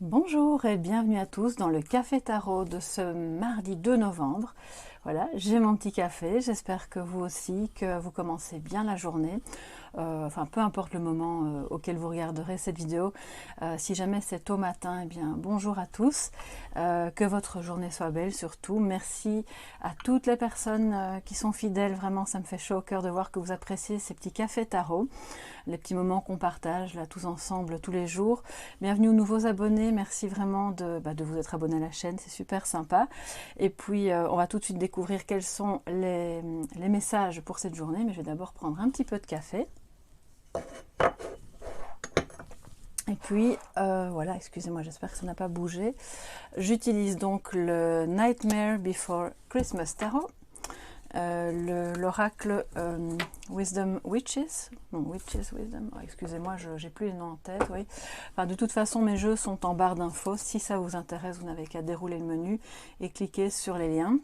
Bonjour et bienvenue à tous dans le Café Tarot de ce mardi 2 novembre. Voilà, j'ai mon petit café, j'espère que vous aussi, que vous commencez bien la journée. Enfin, peu importe le moment auquel vous regarderez cette vidéo. Si jamais c'est au matin, eh bien bonjour à tous. Que votre journée soit belle surtout. Merci à toutes les personnes qui sont fidèles. Vraiment, ça me fait chaud au cœur de voir que vous appréciez ces petits cafés tarot. Les petits moments qu'on partage là tous ensemble tous les jours. Bienvenue aux nouveaux abonnés. Merci vraiment de vous être abonnés à la chaîne. C'est super sympa. Et puis, on va tout de suite découvrir quels sont les messages pour cette journée. Mais je vais d'abord prendre un petit peu de café. Et puis, voilà, excusez-moi, j'espère que ça n'a pas bougé. J'utilise donc le Nightmare Before Christmas Tarot, l'oracle Wisdom Witches, non, Witches Wisdom, oh, excusez-moi, j'ai plus les noms en tête, oui. Enfin, de toute façon, mes jeux sont en barre d'infos. Si ça vous intéresse, vous n'avez qu'à dérouler le menu et cliquer sur les liens.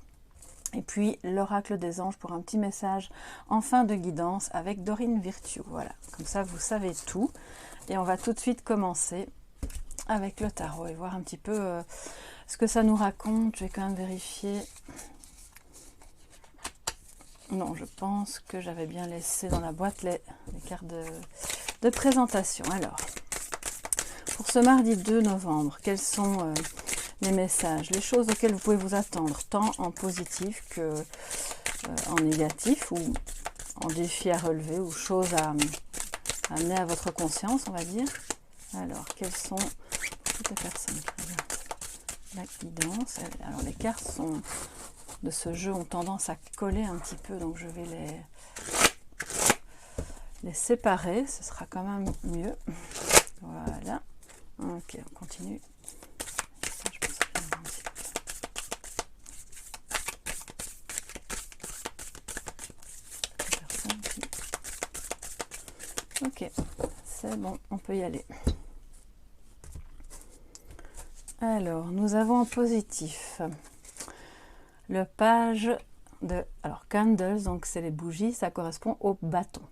Et puis l'oracle des anges pour un petit message en fin de guidance avec Dorine Virtue. Voilà, comme ça vous savez tout. Et on va tout de suite commencer avec le tarot et voir un petit peu ce que ça nous raconte. Je vais quand même vérifier. Non, je pense que j'avais bien laissé dans la boîte les cartes de présentation. Alors, pour ce mardi 2 novembre, quels sont les messages, les choses auxquelles vous pouvez vous attendre, tant en positif que en négatif, ou en défi à relever, ou choses à amener à votre conscience, on va dire. Alors, quelles sont toutes les personnes qui regardent la guidance? Alors, les cartes de ce jeu ont tendance à coller un petit peu, donc je vais les séparer, ce sera quand même mieux. Voilà. Ok, on continue. Ok, c'est bon, on peut y aller. Alors, nous avons en positif le page de... Alors, candles, donc c'est les bougies, ça correspond au bâton.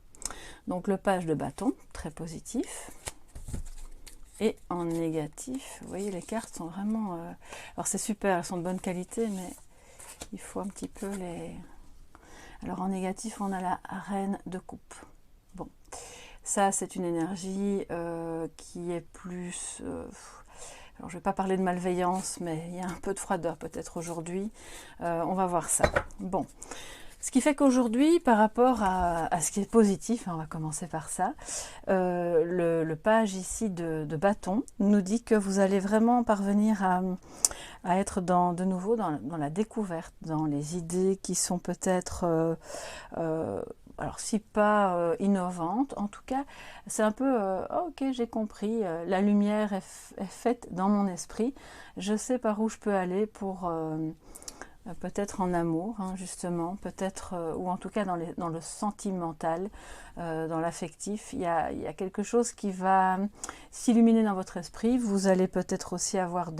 Donc, le page de bâton, très positif. Et en négatif, vous voyez, les cartes sont vraiment... Alors, c'est super, elles sont de bonne qualité, mais il faut un petit peu les... Alors, en négatif, on a la reine de coupe. Bon, ça, c'est une énergie qui est plus... alors, je ne vais pas parler de malveillance, mais il y a un peu de froideur peut-être aujourd'hui. On va voir ça. Bon, ce qui fait qu'aujourd'hui, par rapport à ce qui est positif, on va commencer par ça, le page ici de bâton nous dit que vous allez vraiment parvenir à être de nouveau dans la découverte, dans les idées qui sont peut-être... alors si pas innovante, en tout cas c'est un peu oh, ok, j'ai compris, la lumière est faite dans mon esprit, je sais par où je peux aller pour peut-être en amour, hein, justement, peut-être, ou en tout cas dans le sentimental, dans l'affectif, il y a quelque chose qui va s'illuminer dans votre esprit. Vous allez peut-être aussi avoir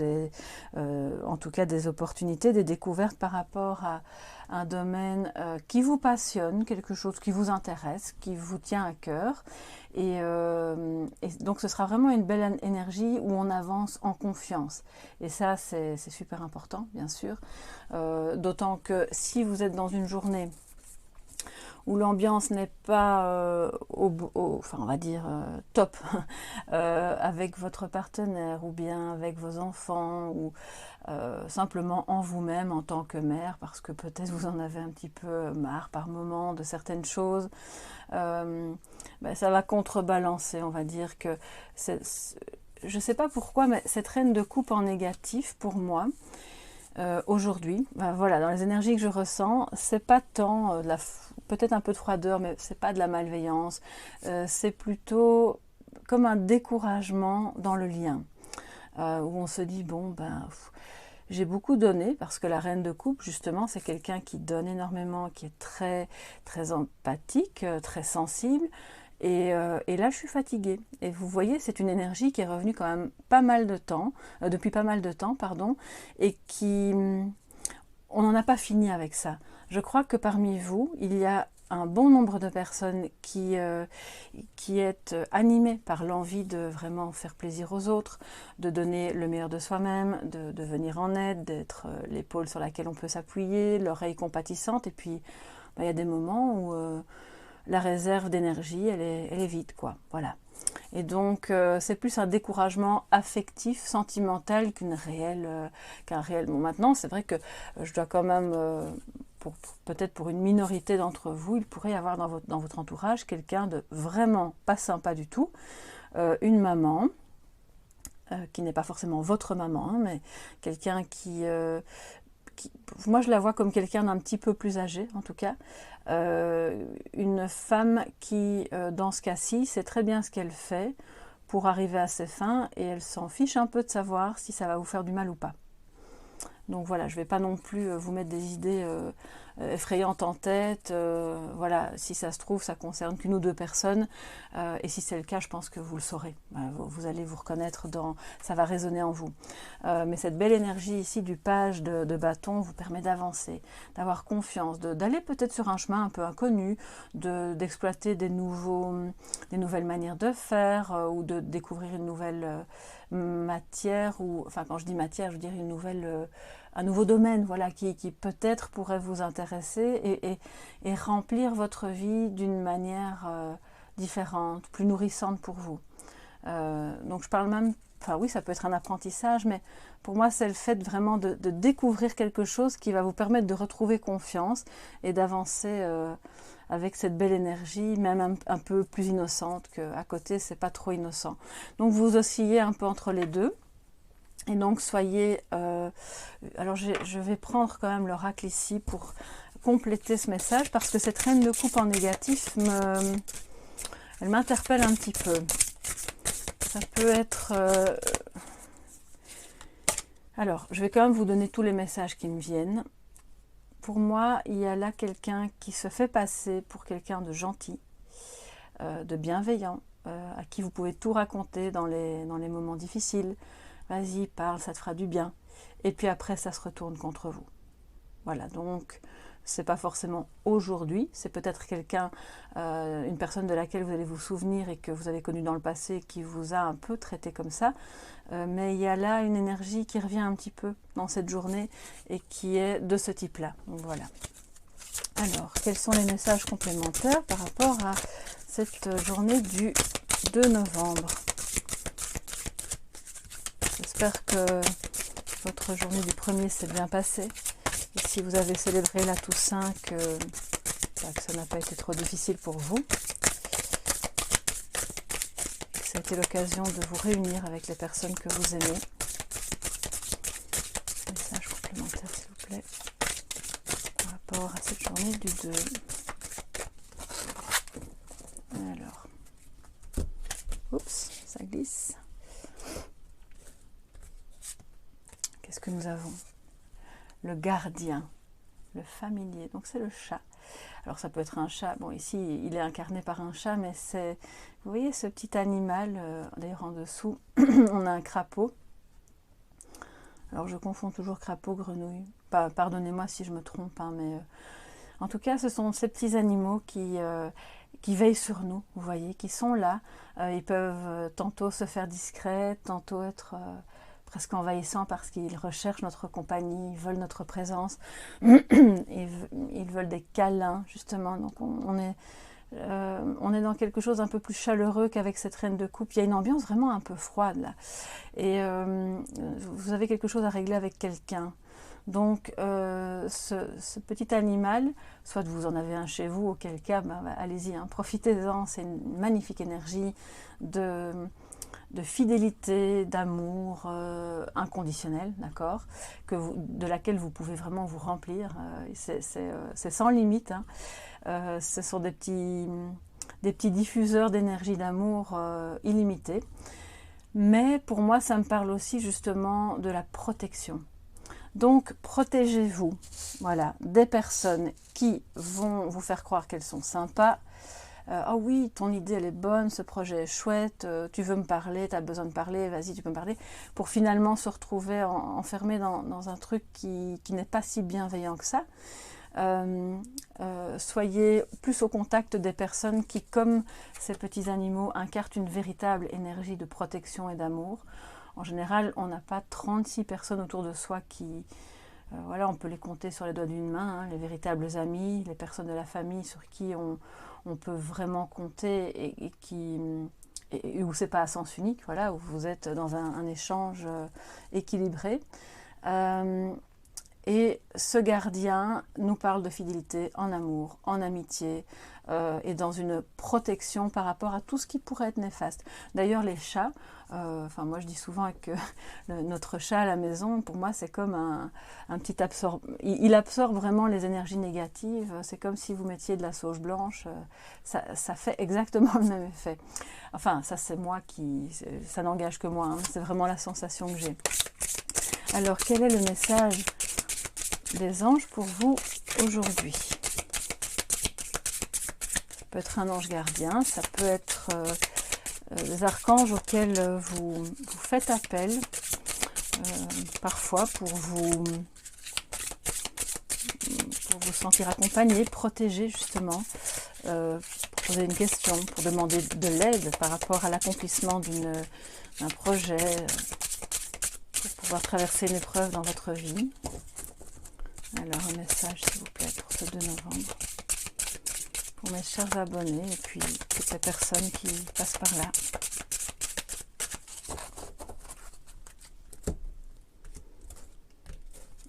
en tout cas des opportunités, des découvertes par rapport à un domaine qui vous passionne, quelque chose qui vous intéresse, qui vous tient à cœur. Et donc ce sera vraiment une belle énergie où on avance en confiance. Et ça, c'est super important, bien sûr. D'autant que si vous êtes dans une journée où l'ambiance n'est pas enfin on va dire top avec votre partenaire ou bien avec vos enfants ou simplement en vous-même en tant que mère, parce que peut-être vous en avez un petit peu marre par moment de certaines choses, ça va contrebalancer, on va dire que je ne sais pas pourquoi, mais cette reine de coupe en négatif pour moi aujourd'hui, voilà, dans les énergies que je ressens, c'est pas tant peut-être un peu de froideur, mais c'est pas de la malveillance, c'est plutôt comme un découragement dans le lien, où on se dit bon j'ai beaucoup donné, parce que la reine de coupe justement c'est quelqu'un qui donne énormément, qui est très très empathique, très sensible. Et là, je suis fatiguée. Et vous voyez, c'est une énergie qui est revenue quand même pas mal de temps, depuis pas mal de temps, pardon, et qui... On n'en a pas fini avec ça. Je crois que parmi vous, il y a un bon nombre de personnes qui est animée par l'envie de vraiment faire plaisir aux autres, de donner le meilleur de soi-même, de venir en aide, d'être l'épaule sur laquelle on peut s'appuyer, l'oreille compatissante. Et puis, il y a des moments où la réserve d'énergie, elle est vide, quoi. Voilà. Et donc, c'est plus un découragement affectif, sentimental qu'un réel. Bon, maintenant, c'est vrai que je dois quand même, peut-être pour une minorité d'entre vous, il pourrait y avoir dans votre entourage quelqu'un de vraiment pas sympa du tout, une maman, qui n'est pas forcément votre maman, hein, mais quelqu'un moi je la vois comme quelqu'un d'un petit peu plus âgé en tout cas, une femme qui dans ce cas-ci sait très bien ce qu'elle fait pour arriver à ses fins et elle s'en fiche un peu de savoir si ça va vous faire du mal ou pas. Donc voilà, je ne vais pas non plus vous mettre des idées effrayantes en tête. Voilà, si ça se trouve, ça concerne qu'une ou deux personnes. Et si c'est le cas, je pense que vous le saurez. Vous allez vous reconnaître ça va résonner en vous. Mais cette belle énergie ici du page de bâton vous permet d'avancer, d'avoir confiance, d'aller peut-être sur un chemin un peu inconnu, d'exploiter des nouvelles manières de faire ou de découvrir une nouvelle matière. Enfin, quand je dis matière, je veux dire un nouveau domaine, voilà, qui peut-être pourrait vous intéresser et remplir votre vie d'une manière différente, plus nourrissante pour vous. Donc je parle même, enfin oui, ça peut être un apprentissage, mais pour moi c'est le fait vraiment de découvrir quelque chose qui va vous permettre de retrouver confiance et d'avancer avec cette belle énergie, même un peu plus innocente, qu'à côté c'est pas trop innocent. Donc vous oscillez un peu entre les deux. Et donc soyez... alors je vais prendre quand même l'oracle ici pour compléter ce message, parce que cette reine de coupe en négatif, elle m'interpelle un petit peu. Ça peut être... Alors, je vais quand même vous donner tous les messages qui me viennent. Pour moi, il y a là quelqu'un qui se fait passer pour quelqu'un de gentil, de bienveillant, à qui vous pouvez tout raconter dans les moments difficiles. Vas-y, parle, ça te fera du bien. Et puis après, ça se retourne contre vous. Voilà, donc c'est pas forcément aujourd'hui, c'est peut-être quelqu'un, une personne de laquelle vous allez vous souvenir et que vous avez connu dans le passé qui vous a un peu traité comme ça. Mais il y a là une énergie qui revient un petit peu dans cette journée et qui est de ce type-là. Donc voilà. Alors, quels sont les messages complémentaires par rapport à cette journée du 2 novembre ? J'espère que votre journée du 1er s'est bien passée. Et si vous avez célébré la Toussaint, que ça n'a pas été trop difficile pour vous. Et que ça a été l'occasion de vous réunir avec les personnes que vous aimez. Message complémentaire, s'il vous plaît, par rapport à cette journée du 2. Alors, oups, ça glisse. Qu'est-ce que nous avons ? Le gardien, le familier, donc c'est le chat. Alors ça peut être un chat, bon ici il est incarné par un chat, mais c'est, vous voyez ce petit animal, d'ailleurs en dessous on a un crapaud. Alors je confonds toujours crapaud, grenouille, pardonnez-moi si je me trompe, hein, mais en tout cas ce sont ces petits animaux qui veillent sur nous, vous voyez, qui sont là. Ils peuvent tantôt se faire discrets, tantôt être... presque envahissants parce qu'ils recherchent notre compagnie, ils veulent notre présence, ils veulent des câlins justement. Donc on est dans quelque chose d'un peu plus chaleureux qu'avec cette reine de coupe. Il y a une ambiance vraiment un peu froide là. Et vous avez quelque chose à régler avec quelqu'un. Donc ce petit animal, soit vous en avez un chez vous, auquel cas allez-y, hein, profitez-en, c'est une magnifique énergie de fidélité, d'amour inconditionnel, d'accord, de laquelle vous pouvez vraiment vous remplir. C'est sans limite. Hein. Ce sont des petits diffuseurs d'énergie, d'amour illimité. Mais pour moi, ça me parle aussi justement de la protection. Donc, protégez-vous, voilà, des personnes qui vont vous faire croire qu'elles sont sympas. Ah oui, ton idée elle est bonne, ce projet est chouette, tu veux me parler, tu as besoin de parler, vas-y tu peux me parler, pour finalement se retrouver enfermé dans un truc qui n'est pas si bienveillant que ça. soyez plus au contact des personnes qui, comme ces petits animaux, incarnent une véritable énergie de protection et d'amour. En général, on n'a pas 36 personnes autour de soi qui... voilà, on peut les compter sur les doigts d'une main, hein, les véritables amis, les personnes de la famille sur qui on peut vraiment compter et où c'est pas à sens unique, voilà, où vous êtes dans un échange équilibré. Et ce gardien nous parle de fidélité en amour, en amitié et dans une protection par rapport à tout ce qui pourrait être néfaste. D'ailleurs, les chats, enfin moi je dis souvent que notre chat à la maison, pour moi c'est comme un petit absorbe. Il absorbe vraiment les énergies négatives. C'est comme si vous mettiez de la sauge blanche. Ça fait exactement le même effet. Enfin, ça c'est moi qui... Ça n'engage que moi. Hein, c'est vraiment la sensation que j'ai. Alors, quel est le message des anges pour vous aujourd'hui? Ça peut être un ange gardien, ça peut être des archanges auxquels vous faites appel, parfois pour vous sentir accompagné, protégé justement, pour poser une question, pour demander de l'aide par rapport à l'accomplissement d'un projet, pour pouvoir traverser une épreuve dans votre vie. Alors, un message, s'il vous plaît, pour ce 2 novembre. Pour mes chers abonnés et puis toutes les personnes qui passent par là.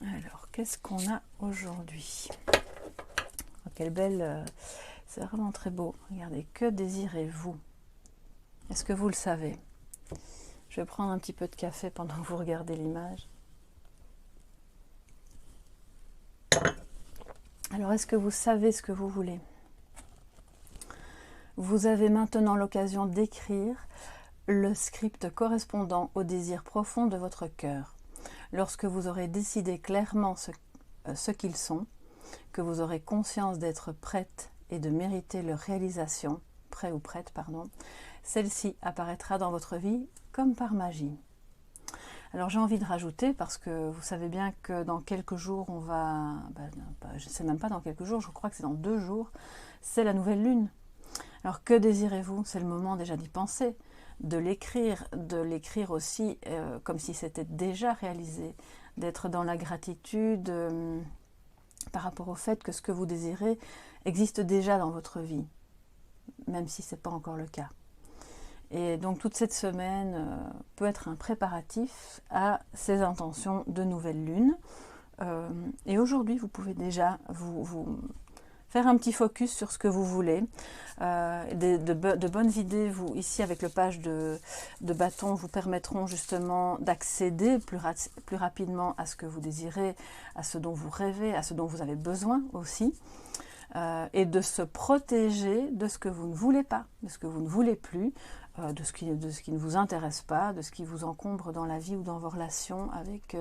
Alors, qu'est-ce qu'on a aujourd'hui? Oh, quelle belle... c'est vraiment très beau. Regardez, que désirez-vous? Est-ce que vous le savez? Je vais prendre un petit peu de café pendant que vous regardez l'image. Alors, est-ce que vous savez ce que vous voulez? Vous avez maintenant l'occasion d'écrire le script correspondant au désir profond de votre cœur. Lorsque vous aurez décidé clairement ce qu'ils sont, que vous aurez conscience d'être prête et de mériter leur réalisation, prêt ou prête, pardon, celle-ci apparaîtra dans votre vie comme par magie. Alors j'ai envie de rajouter, parce que vous savez bien que dans quelques jours, on va... je ne sais même pas dans quelques jours, je crois que c'est dans 2 jours, c'est la nouvelle lune. Alors que désirez-vous? C'est le moment déjà d'y penser, de l'écrire aussi comme si c'était déjà réalisé, d'être dans la gratitude par rapport au fait que ce que vous désirez existe déjà dans votre vie, même si ce n'est pas encore le cas. Et donc toute cette semaine peut être un préparatif à ces intentions de nouvelle lune. Et aujourd'hui, vous pouvez déjà vous faire un petit focus sur ce que vous voulez. De bonnes idées, ici avec le page de bâton, vous permettront justement d'accéder plus rapidement à ce que vous désirez, à ce dont vous rêvez, à ce dont vous avez besoin aussi. Et de se protéger de ce que vous ne voulez pas, de ce que vous ne voulez plus, de ce qui ne vous intéresse pas, de ce qui vous encombre dans la vie ou dans vos relations avec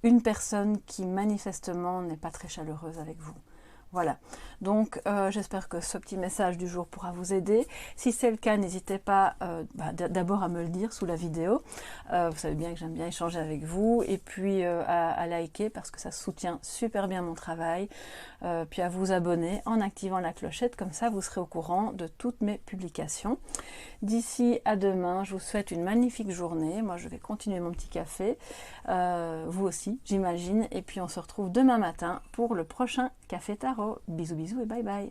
une personne qui manifestement n'est pas très chaleureuse avec vous. Voilà, donc j'espère que ce petit message du jour pourra vous aider. Si c'est le cas, n'hésitez pas d'abord à me le dire sous la vidéo. Vous savez bien que j'aime bien échanger avec vous. Et puis à liker parce que ça soutient super bien mon travail. Puis à vous abonner en activant la clochette. Comme ça, vous serez au courant de toutes mes publications. D'ici à demain, je vous souhaite une magnifique journée. Moi, je vais continuer mon petit café. Vous aussi, j'imagine. Et puis on se retrouve demain matin pour le prochain Café Tarot. Bisous bisous et bye bye.